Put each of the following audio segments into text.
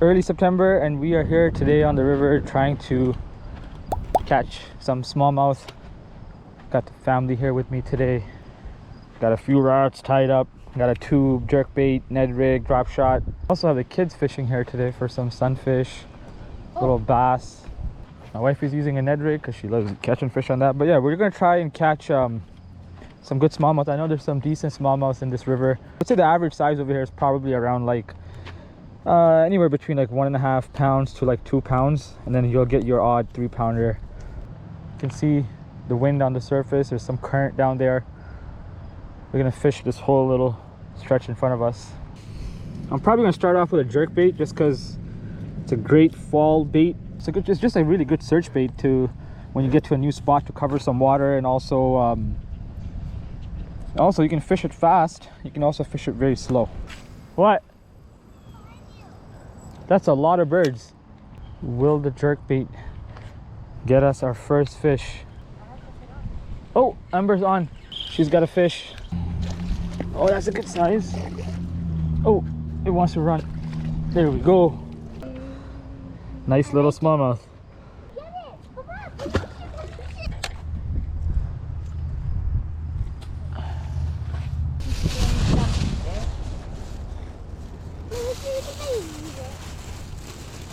early September and we are here today on the river trying to catch some smallmouth. Got the family here with me today. Got a few rods tied up. Got a tube, jerkbait, Ned rig, drop shot. Also have the kids fishing here today for some sunfish, little bass. My wife is using a Ned rig because she loves catching fish on that. But yeah, we're gonna try and catch some good smallmouth. I know there's some decent smallmouth in this river. I'd say the average size over here is probably around like anywhere between like 1.5 pounds to like 2 pounds, and then you'll get your odd 3-pounder. You can see the wind on the surface. There's some current down there. We're gonna fish this whole little stretch in front of us. I'm probably gonna start off with a jerkbait just because it's a great fall bait. It's just a really good search bait to when you get to a new spot to cover some water, and also you can fish it fast. You can also fish it very slow. What? That's a lot of birds. Will the jerkbait get us our first fish? Oh, Amber's on. She's got a fish. Oh, that's a good size. Oh, it wants to run. There we go. Nice little smallmouth.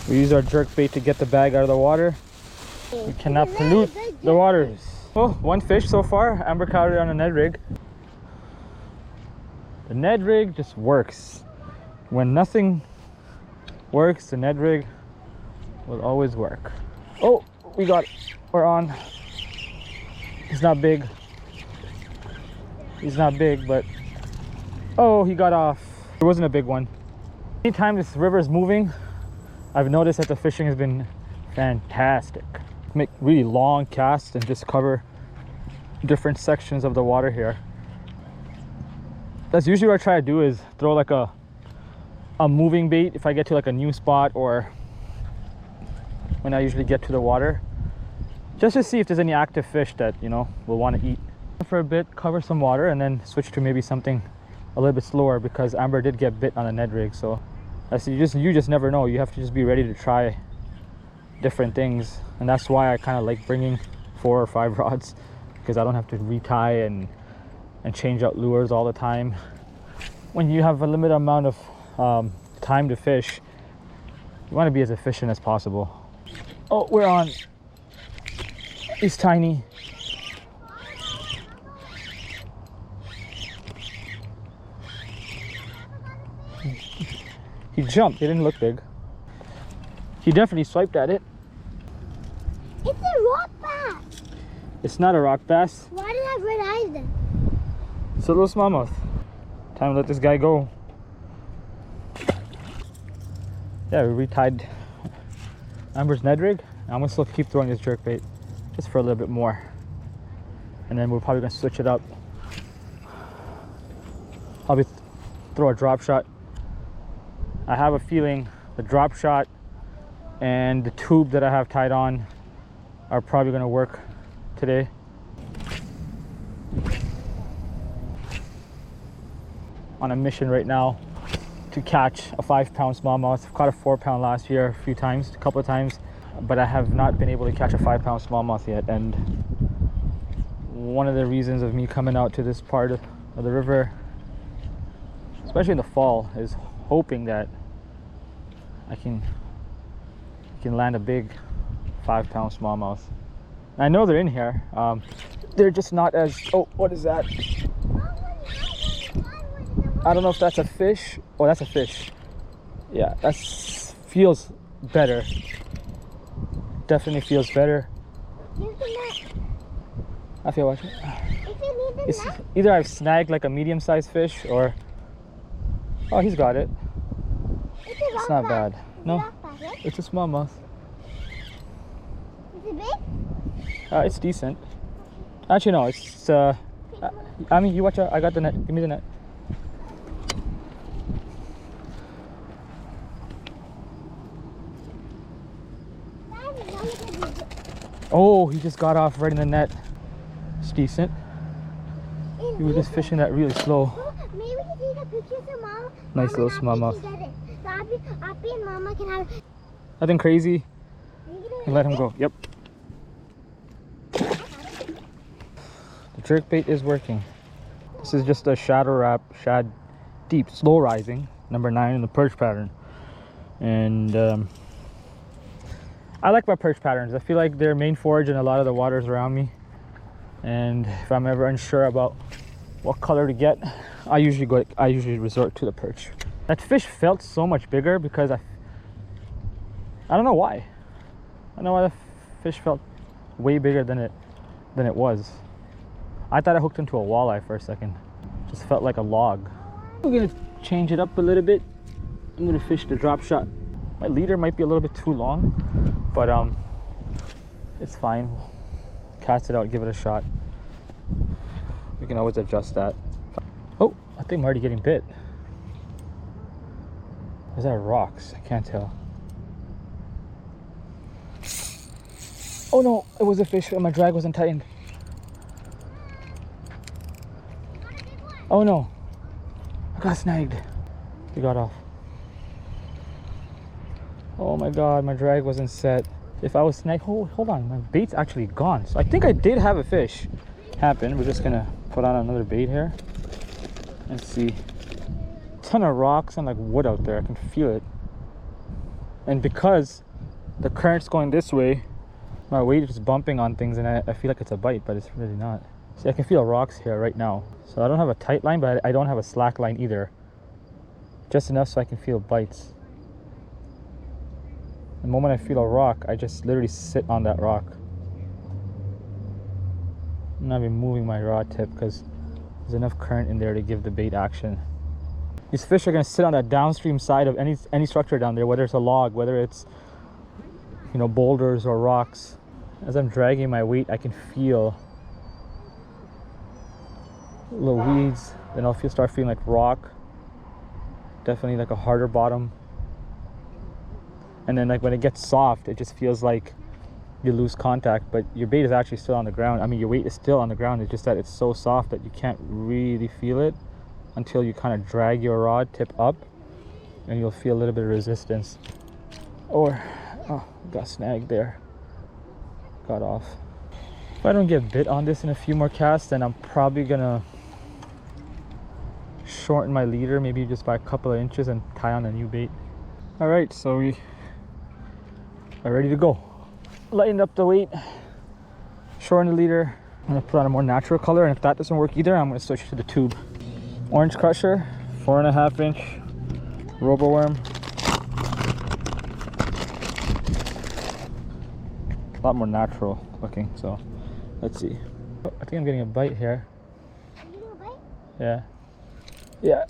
We use our jerkbait to get the bag out of the water. We cannot pollute the waters. Oh, one fish so far. Amber caught it on a Ned rig. The Ned rig just works. When nothing works, the Ned rig will always work. Oh, we got it. We're on. He's not big. He's not big, but oh, he got off. It wasn't a big one. Anytime this river is moving, I've noticed that the fishing has been fantastic. Make really long casts and just cover different sections of the water here. That's usually what I try to do, is throw like a moving bait if I get to like a new spot, or when I usually get to the water, just to see if there's any active fish that, you know, will want to eat. For a bit, cover some water, and then switch to maybe something a little bit slower, because Amber did get bit on a Ned rig. So you just never know. You have to just be ready to try different things, and that's why I kind of like bringing 4 or 5 rods, because I don't have to retie and change out lures all the time. When you have a limited amount of time to fish, you want to be as efficient as possible. Oh, we're on. He's tiny. He jumped. He didn't look big. He definitely swiped at it. It's a rock bass. It's not a rock bass. Why did it have red eyes then? It's a little smallmouth. Time to let this guy go. Yeah, we retied Amber's Ned rig. I'm gonna still keep throwing this jerkbait just for a little bit more, and then we're probably gonna switch it up. Probably throw a drop shot. I have a feeling the drop shot and the tube that I have tied on are probably gonna work today. On a mission right now to catch a 5-pound smallmouth. I've caught a 4-pound last year a couple of times, but I have not been able to catch a 5-pound smallmouth yet. And one of the reasons of me coming out to this part of the river, especially in the fall, is hoping that I can land a big 5-pound smallmouth. I know they're in here. They're just not as... Oh, what is that? I don't know if that's a fish. Oh, that's a fish. Yeah, that feels better. Definitely feels better. I feel what? It's either I've snagged like a medium-sized fish, or... Oh, he's got it. It's not bad. No, it's a smallmouth. Is it big? It's decent. Actually, no, it's... I mean, you watch out. I got the net. Give me the net. Oh, he just got off right in the net. It's decent. We were just fishing that really slow. Maybe we can take a picture of the mom. Nice little smallmouth. Happy and Mama can have. Nothing crazy. Let him go. Yep. The jerkbait is working. This is just a shadow wrap, shad deep, slow rising, number 9 in the perch pattern. And I like my perch patterns. I feel like they're main forage in a lot of the waters around me. And if I'm ever unsure about what color to get, I usually resort to the perch. That fish felt so much bigger because I don't know why. I don't know why the fish felt way bigger than it was. I thought I hooked into a walleye for a second. Just felt like a log. We're gonna change it up a little bit. I'm gonna fish the drop shot. My leader might be a little bit too long, but it's fine. Cast it out, give it a shot. We can always adjust that. Oh, I think I'm already getting bit. Is that rocks? I can't tell. Oh no, it was a fish and my drag wasn't tightened. Oh no, I got snagged. He got off. Oh my god, my drag wasn't set. If I was snagged, hold on, my bait's actually gone. So I think I did have a fish happen. We're just gonna put on another bait here and see. Ton of rocks and like wood out there. I can feel it. And because the current's going this way, my weight is bumping on things and I feel like it's a bite, but it's really not. See, I can feel rocks here right now. So I don't have a tight line, but I don't have a slack line either. Just enough so I can feel bites. The moment I feel a rock, I just literally sit on that rock. I'm not even moving my rod tip because there's enough current in there to give the bait action. These fish are going to sit on that downstream side of any structure down there, whether it's a log, whether it's, you know, boulders or rocks. As I'm dragging my weight, I can feel little weeds. Then I'll start feeling like rock. Definitely like a harder bottom. And then like when it gets soft, it just feels like you lose contact, but your bait is actually still on the ground. I mean, your weight is still on the ground. It's just that it's so soft that you can't really feel it until you kind of drag your rod tip up and you'll feel a little bit of resistance. Or, oh, got snagged there. Got off. If I don't get bit on this in a few more casts, then I'm probably gonna shorten my leader, maybe just by a couple of inches, and tie on a new bait. All right, so we are ready to go. Lighten up the weight, shorten the leader. I'm gonna put on a more natural color, and if that doesn't work either, I'm gonna switch to the tube. Orange Crusher, 4.5 inch robo worm. A lot more natural looking, so let's see. Oh, I think I'm getting a bite here. Are you gonna bite? Yeah. Yeah,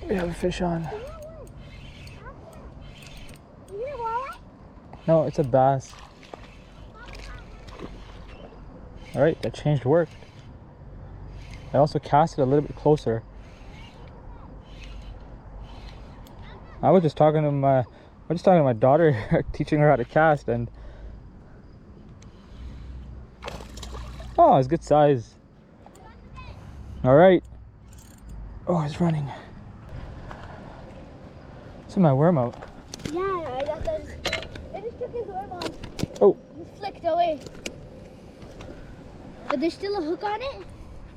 we have a fish on. Is it a walleye? No, it's a bass. All right, that changed work. I also cast it a little bit closer. I was just talking to my daughter, teaching her how to cast, and oh, it's good size. All right. Oh, it's running. See my worm out. Yeah, I got those. I just took his worm off. Oh. He flicked away. But there's still a hook on it?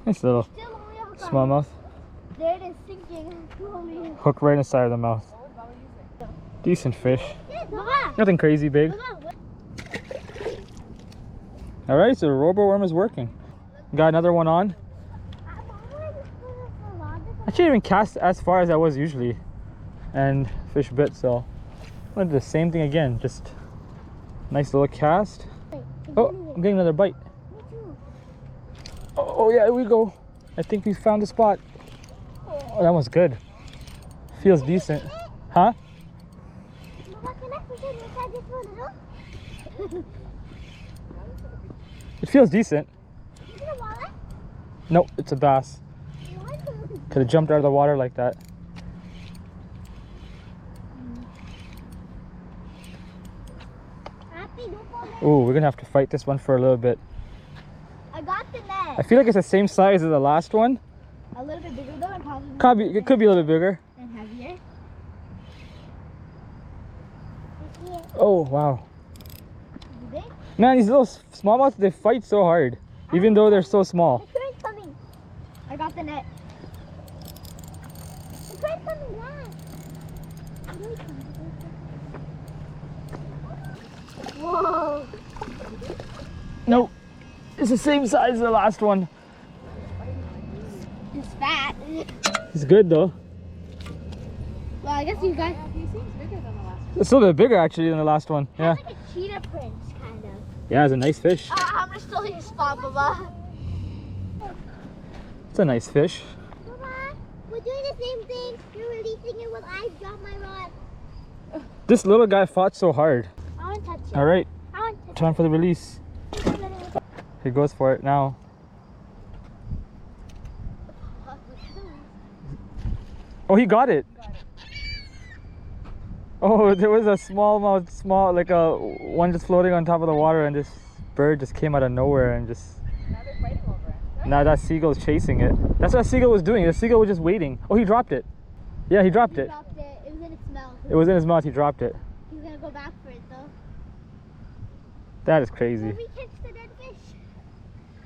Nice little Still only a hook on smallmouth. it. There it is sinking. Hook right inside of the mouth. Decent fish. Mama. Nothing crazy big. Mama. All right, so the robo worm is working. Got another one on. I didn't even cast as far as I was usually, and fish bit, so I'm gonna do the same thing again. Just nice little cast. Oh, I'm getting another bite. Oh yeah, here we go. I think we found the spot. Oh, that one's good. Feels decent. Huh? It feels decent. Is it a walleye? Nope, it's a bass. Cause it jumped out of the water like that. Ooh, we're gonna have to fight this one for a little bit. I got the net. I feel like it's the same size as the last one. A little bit bigger though, and probably It could be a little bigger. and heavier. Yeah. Oh, wow. Big? Man, these little smallmouths, they fight so hard, even though they're so small. The current's coming. I got the net. The current's coming back. Whoa. Nope. It's the same size as the last one. It's fat. It's good though. Well, I guess you guys. He seems bigger than the last one. It's a little bit bigger actually than the last one. Yeah. It's like a cheetah print, kind of. Yeah, it's a nice fish. I'm gonna still use spot, Baba. It's a nice fish. Baba, we're doing the same thing. You're releasing it when I drop my rod. This little guy fought so hard. I want to touch it. All right, I want to touch time for the release. it. He goes for it now. Oh, he got it. Oh, there was a smallmouth, like a one just floating on top of the water, and this bird just came out of nowhere and just. Now they're fighting over it. Now that seagull's chasing it. That's what that seagull was doing. The seagull was just waiting. Oh, he dropped it. Yeah, he dropped He it. dropped it. It was in its mouth. It was in his mouth. He dropped it. He's gonna go back for it though. That is crazy. Did we catch the dead fish?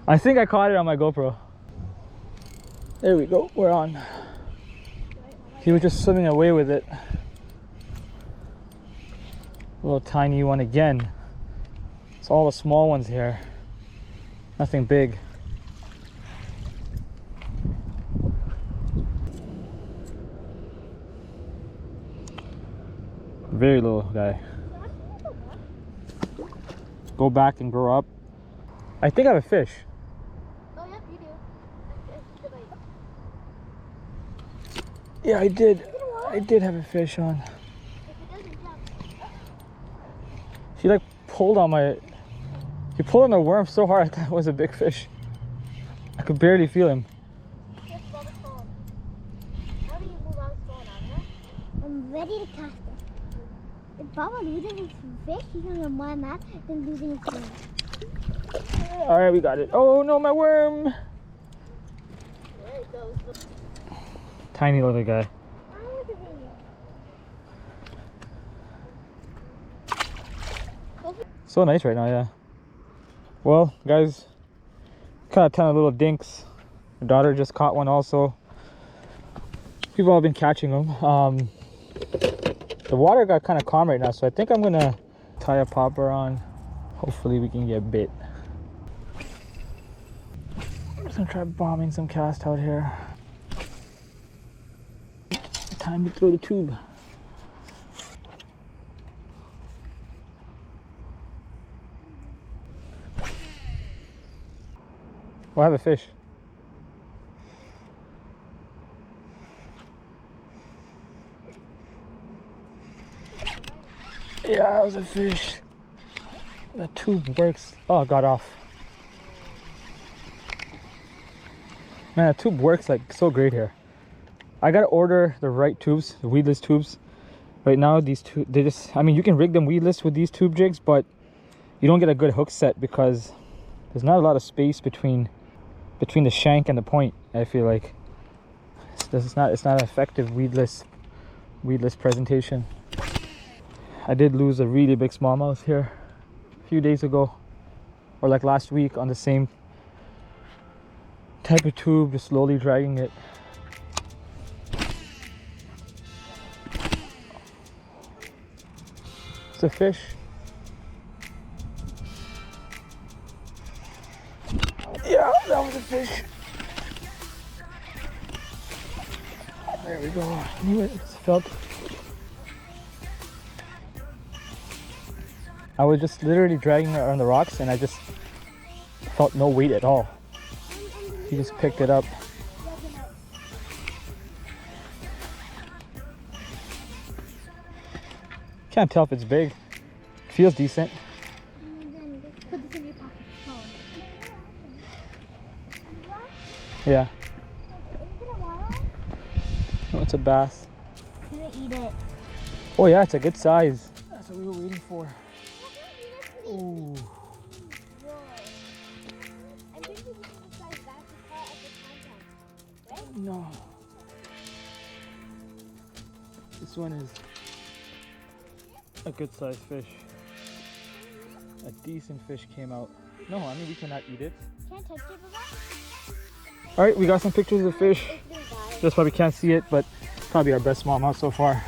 I think I caught it on my GoPro. There we go. We're on. He was just swimming away with it. A little tiny one again. It's all the small ones here. Nothing big. Very little guy. Go back and grow up. I think I have a fish. Oh, yep, you do. That's the bite. Yeah, I did. I did have a fish on. If it doesn't jump. He like pulled on my. He pulled on the worm so hard I thought it was a big fish. I could barely feel him. Just blow the phone. How do you move out the phone, Anna? I'm ready to cast it. If Baba losing his fish, he's gonna get more mad than losing his phone. All right, we got it. Oh no, my worm! There it goes. Tiny little guy. So nice right now, yeah. Well, guys, caught a ton of little dinks. My daughter just caught one also. People have been catching them. The water got kind of calm right now, so I think I'm gonna tie a popper on. Hopefully we can get bit. I'm just gonna try bombing some cast out here. Time to throw the tube. We'll have a fish. Yeah, that was a fish. The tube works. Oh, it got off. Man, the tube works like so great here. I gotta order the right tubes, the weedless tubes. Right now, these two, they just, I mean, you can rig them weedless with these tube jigs, but you don't get a good hook set because there's not a lot of space between the shank and the point. I feel like it's not an effective weedless presentation. I did lose a really big smallmouth here a few days ago, or like last week, on the same type of tube, just slowly dragging it. It's a fish. Yeah, that was a fish. There we go. I knew it. It's felt. I was just literally dragging her on the rocks and I just felt no weight at all. He just picked it up. Can't tell if it's big. Feels decent. Put this in your pocket. Yeah. Is it a wild? Oh, it's a bass. I'm gonna eat it. Oh yeah, it's a good size. That's what we were waiting for. Ooh. I'm thinking this is the size that's the cut at the content, right? No. This one is. a good sized fish. A decent fish came out. No, I mean we cannot eat it. Can't touch it, Baba? All right, we got some pictures of fish. It's gonna die. Just probably can't see it, but probably our best smallmouth so far.